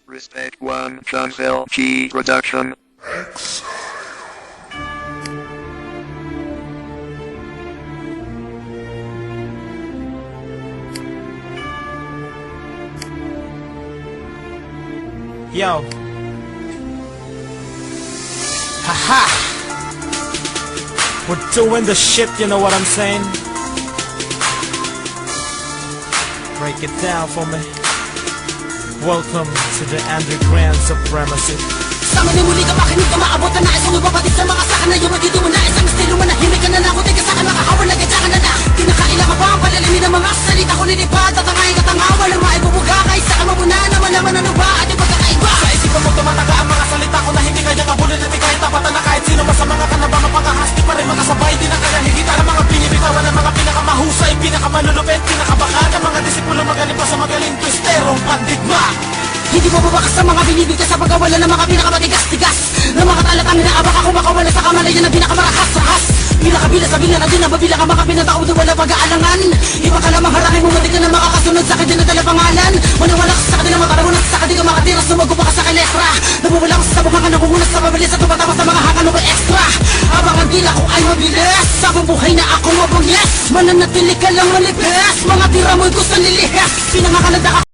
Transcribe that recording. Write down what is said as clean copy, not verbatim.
Respect 1 Chance LG Production. Yo. Haha. We're doing the shit, you know what I'm saying? Break it down for me. Welcome to the underground supremacy. Sama ni muli ka makinig ka maabot na nais Kung ipapatid sa mga saka na yung magiging mo nais Ang estilo manahimik ka na lang Kung di ka saka makahawal na gadya ka na lang Di nakailang ka pa ang palalimin ng mga salita ko nilipad Tatangayin ka tanga Walang maibubuga Kahit saka mabuna na malaman ano ba At yung pagkakaiba Sa isipan mo tumataga ang mga salita ko Na hindi kaya kabulin at di kahit tapatan na kahit sino Masama ka na ba mapangahas Di pa rin makasabay Di na kaya higitan ang mga binibitawan Ang mga pinakamahusay Pinakamalulupit Pinakabaka Ang mga disipulo magaling pa sa magaling Twisterong pandigma. Hindi mo babakas sa mga binibigkas Sa pagkawala ng mga pinakamatigas-tigas Ng mga talatang inaabak ako makawala sa kamalayan na pinakamarahas-rahas Pinakabila sa bila na din Nababila ka mga pinataod na wala pag-aalangan Iba ka lamang harangin mo Mati ka na makakasunod sa akin Din na dala pangalan Maniwala ka sa kanila mataramunan Sa akin di ka makatira Sumago pa ka sa kilekra Nabuwala ka sa buka ka Nakukunas sa mabilis At tumatama sa mga haka Nung extra Habang ang dila ko ay mabilis Sa buhay na ako mabungis Mananatili ka lang manipis Mga tira mo'y gusto nilihis Pinangakalanda ka